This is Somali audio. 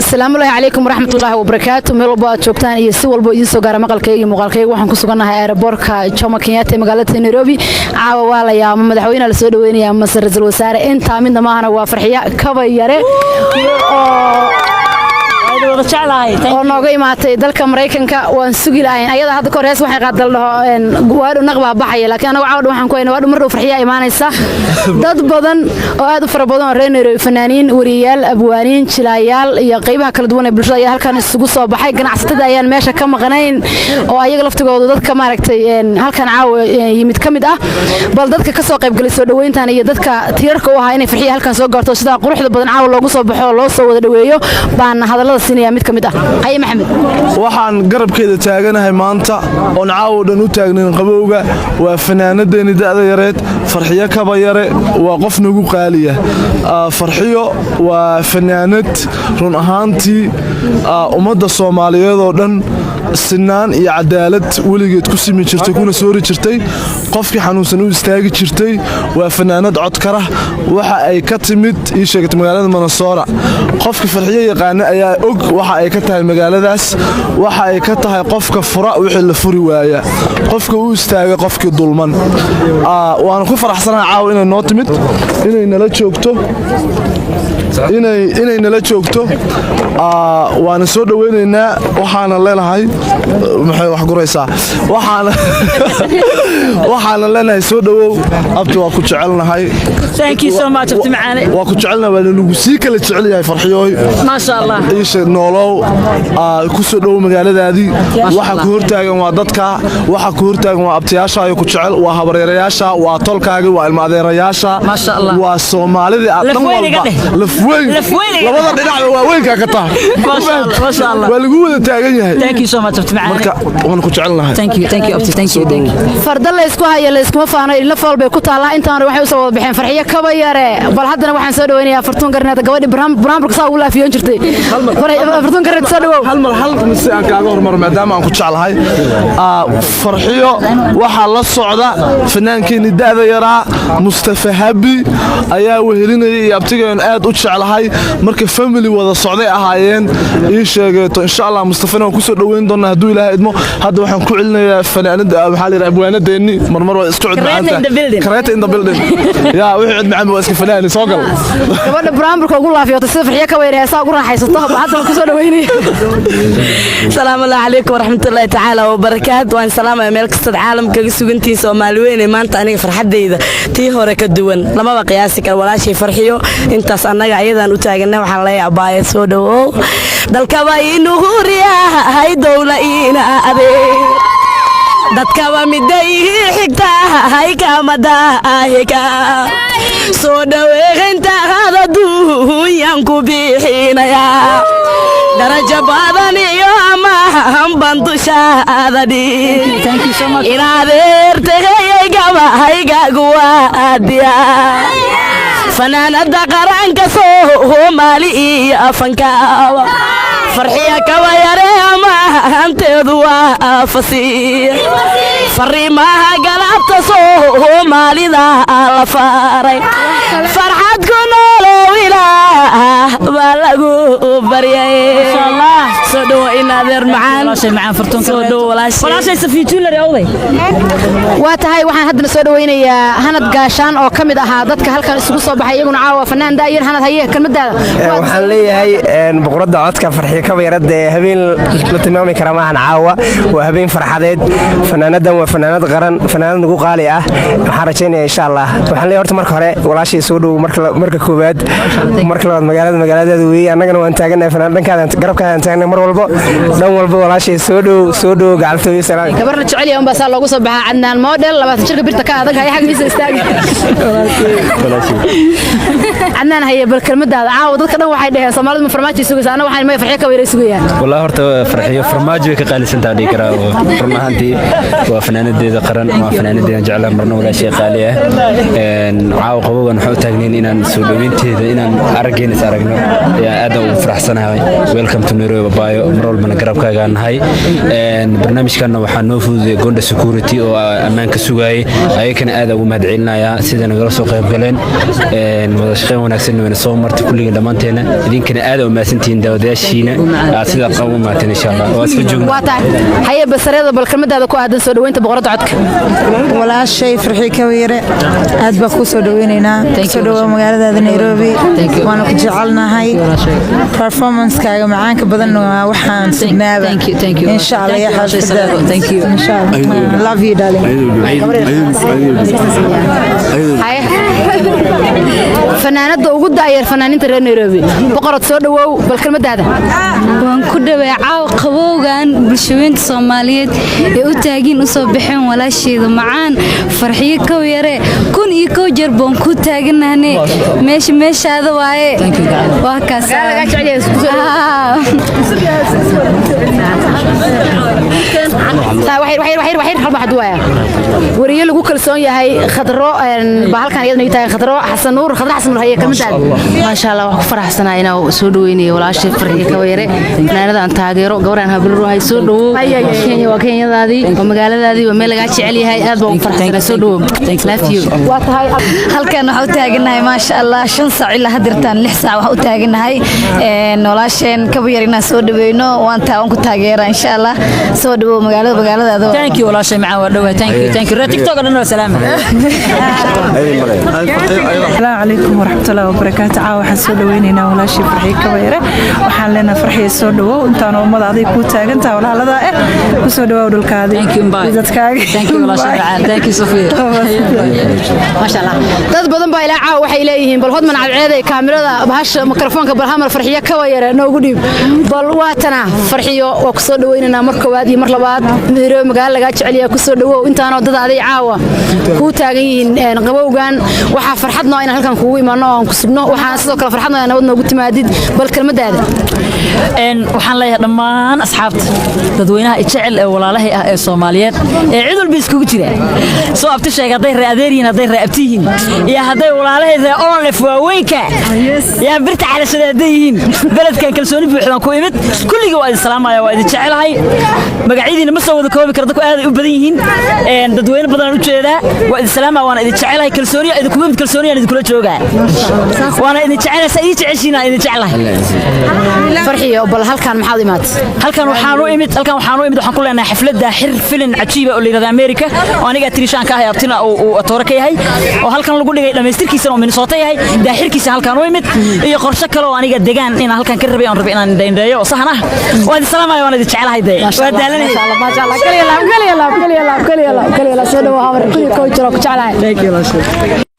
السلام عليكم ورحمة الله وبركاته ميل walba aad joogtaan iyo si walba idin soo gaara maqalkayga iyo muuqaalkayga waxaan ku suganahay aeroboortka Jomo Kenyatta magaalada Nairobi caawa waa la yaabo madaxweynaha la soo dhaweynaya Masar Ra'iisul Wasaare inta midna maahana waa farxiya kaba yare oo nooga imaatay dalka Mareykanka waan sugi lahayn ayada hadda korees waxay qaadal dhaho waadu naqba baxay laakiin anagu caawd waxaan ku haynaa waadu mar dhow farxiya imaanaysa dad badan oo aad u fara badan oo reer Nairobi fanaaniin wariyaal abwaaniin jilayaal iyo qaybaha kala duwan ee bulshada ayaa halkan isugu soo baxay ganacsatada ayaan meesha ka maqnayn oo ayaga laftigooda dadka maaragtay halkan caawa yimid kamid ah bal dadka ka soo qayb galay soo dhaweyntan iyo dadka tiirarka u ahaa inay farxiya halkan soo gaarto sida quruxda badan caawa loogu soo baxo loo soo wada dhaweeyo baan hadalada mid kamid ah ay maxamed waxaan garabkeeda taaganahay maanta oo caawo dhan u taagnayn qabowga waa fanaanadeena da'da yareed farxiyo kaba yare waa qof nagu qaaliya farxiyo waa fanaanad run ahaantii ummadda Soomaaliyeed oo dhan sinaan iyo cadaalad weligeed ku simi jirtay kuna soori jirtay qofkii xanuunsan u istaagi jirtay waa fanaanad codkara waxa ay ka timid ii sheegtay magaalada Manasora qofkii farxiyo yaqaan ayaa og waxa ay ka tahay magaaladaas waxa ay ka tahay qofka fura wixii la furi waaya qofka uu istaaga qofkii dulman waan ku faraxsanahay caaw inay noo timid inay nala joogto waana soo dhaweynaynaa waxaana leeyahay maxay wax guraysaa waxaana leenahay soo dhawow abti waa ku jecelnahay thank you so much abti macaane waa ku jecelnahay waa lagu sii kala jecel yahay farxiyooy ma sha Allah isha noolow ku soo dhawow magaaladaadii waxa ku hortaagan waa dadka waxa ku hortaagan waa abtiyaasha ay ku jecel waa habareerayaasha waa tolkaaga waa ilma adeerayaasha ma sha Allah waa Soomaalida aad dhan walba lafweyn labada dhinac waa weynka ka tahay ma sha Allah waa lagu wada taagan yahay thank you so much abti macaane marka waan ku jecelnahay thank you abti thank you farda la isku hayo la isku faano ila falbay ku taala intaan waxay u soo wada bixeen farxiyo kaba yare bal haddana waxaan soo dhaweynayaa fartuun garneeda gabadhi barnaamijka saa ugu laafiyoon jirtay fartuun garneeda soo dhawow hal mise aan kaaga hormar maadaama aan ku jecelahay farxiyo waxa la socda fanaankeenii da'da yaraa Mustafa Habi ayaa wehelinayay abtigeen aad u jecelahay marka family wada socday ahaayeen ii sheegato insha Allah Mustafana ku soo dhaweyn doona haduu Ilaahay idmo hadda waxaan ku celinayaa fanaanada waxa la yiraahdaa abwaanadeeni marmar waa isku cid maanta Karate in the building ya wixii cid macaan waa iska fanaani soo gal gabadha barnaamijka ugu laafiyota sida farxiyo ka weeraysa ugu raaxaysato hadda ku soo dhaweynay السلام عليكم ورحمة الله تعالى وبركاته وأنا سلامة ملك استد عالم كجسوجنتي سومالوين ما أنت أنا فرحة ديدا تي هورك الدون لما بقياسك ولا شيء فرحيو أنت صنّع أيضا وتاجنا وحلا عباية سودو دالكواين نهوريا هاي دولة إينا أبي dadka miday xigta hay kamada ayka soo dhaweynta hadadu yan ku bixinaya daraja badan iyo ama bandushaadadi inadeertay gaba haygagu adiya fanaanada qaranka Soomaali iyo Afanka farxiya kaba yare ama hanteedu waa fasiir fariimaha galabta Soomaalida la faaray farxad ku nool ilaah balagu bariyay insha Allah soo dhaw inaadeer macaan fartuun soo dhaw walaashay safiituun la reewday waa tahay waxaan hadda soo dhaweynayaa Hanad Gaashaan oo kamid ahaa dadka halkan isugu soo baxay iyaguna caawa fanaan daayir Hanad haye kalmadaada waxaan leeyahay boqorada codka farxiyo kaba yarada habeen la tilmaami kara maahan caawa waa habeen farxadeed fanaanadan waa fanaanad qaran fanaanad ugu qaali ah waxaan rajaynayaa insha Allah waxaan leeyahay horta marka hore walaashay soo dhaw marka koobaad marka labaad magaalada weey annagana waan taaganahay fanaan dhankaadan garabkaadan taaganahay mar walba dhan walba walaashay soo dhaw gacaltooyo salaam gabar la jecel yahay baa loogu soo baxaa Cadnaan model 20 jirka birta ka adag ay xagmiisa istaag Cadnaan haye bal kalmadaada caawa dadka dhan waxay dhaheen Soomaalidu ma farmaajo sugaysaa ana waxaan ma farxiyo ka weeray sugayaan والله horta farxiyo farmaajo ka qaalisan tahay kara farmaantii waa fanaanadeeda qaran ma fanaanadeeda jeclaan marna wala shay qaali ah caaw qabowgan wuxuu taagnayn inaan soo dhaweynteeda inaan arageen is aragno aad u faraxsanahay. Welcome to Nairobi Bayo mar walbana garabkaaga nahay. Barnaamijkan waxaa noo fududeeyay Gonda Security oo ammaanka sugayay ayakana aad ugu mahadcelinayaa sida nagala soo qayb galeen wada shaqeyn wanaagsan oo soo martay kulliga dhamaanteena idinkana aad u maasantiin daawadayaashiina sida qabu maateen insha Allah waa isla joogna waa tahay haye basarada bal kelmadaada ku aadan soo dhaweynta boqorada codka walaashay farxi Kawyare aad baa ku soo dhaweynaynaa soo dhawo magaalada Nairobi waan ku jecelnahay performance-kaaga macaanka badan waxaan sugnaaba insha Allah ya xafida thank you insha Allah love you darling fanaanada ugu daayar fanaaninta reer Nairobi boqorad soo dhawow bal kelmadaada waan ku dhaweecaa qabowgan bulshooyinka Soomaaliyeed ee u taagin u soo bixin walaasheeda macaan farxiyo Kawyare kun iyo koo jeer baan ku taaganahay meeshaada waaye waa kaas laga jecel wariye lagu kalsoon yahay khadro ba halkan iyadana tahay khadro xasan nuur haye kamid ما شاء الله wax faraxsanahay inaa soo dhaweynay walaashay farxiyo Kawyare fanaanada aan taageero gabaraan habal ruuhay soo dhawo Kenya waa Kenyadaadii oo magaaladaadii waa meel laga jecel yahay aad baan faraxsanahay soo dhawo love you waa tahay halkan waxa u taaganahay ma sha Allah 5 saac ilaa hadirtaan 6 saac waxa u taaganahay walaasheen Kawyare inaa soo dhaweyno waan ku taageeraa insha Allah soo dhawo magaaladaada thank you walaashay macaan waa dhawaay thank you TikTok dhanna salaam السلام عليكم ورحمة الله وبركاته waxaan soo dhaweynaynaa walaashii farxiyo Kawyare waxaan leenahay farxiyo soo dhawo intaan ummad aday ku taagantaa walaalada ku soo dhawo dhulkaada thank you bye dadkaaga thank you walaashay macaan thank you Sofia ma sha Allah dad badan baa ilaa caaw waxay leeyihiin bal hodman cadceed ee kaamirada bahasha mikrofoonka bal hamar farxiyo Kawyare noogu dhiib bal waatana farxiyo waa ku soo dhaweynaynaa mar koowaad iyo mar labaad Nairobi magaalo laga jecel yahay ku soo dhawo intaan dad aday caawa ku taagan yihiin qabowgan waxa farxad noo in halkan kugu imaano oo ku sugno waxaan sidoo kale farxad noo nabad noogu timaadid bal kelmadaada waxaan leeyahay dhammaan asxaabta dadweynaha jecel ee walaalaha ah ee Soomaaliyeed ee cid walba iskugu jira soo abti sheegay haday raadeeriin haday raabtihiin iyo haday walaalaha onlef waaweynka yaa birta xalashadeediin beledkan kalsooni buuxdan ku imid kulliga waa islaamaya waa idin jecelahay magaciidina ma soo wada koobi karto ku aad u badan yihiin dadweyne badan u jeeda waa idin salaama waan idin jecelahay kalsooni idin kuma kalsooni idin kula jooga waana idin jecelahay idin jeceshiina idin jecelahay farxiyo bal halkan maxaad imaad halkan waxaan u imid waxaan ku leenahay xafladda xir filim cajiib oo leeyahay America oo aniga tirishaan ka ahay abtina oo atoora ka yahay oo halkan lagu dhigay dhameystirkiisa oo Minnesota yahay daaxirkiisa halkan u imid iyo qorshe kale oo aniga degaan in halkan ka rabay inaan deyndeeyo oo saxana waa idin salaamayo waan idin jecelahay waa daalanay ma sha Allah kaliya la soo dhawo hamar ku jiro ku jecelahay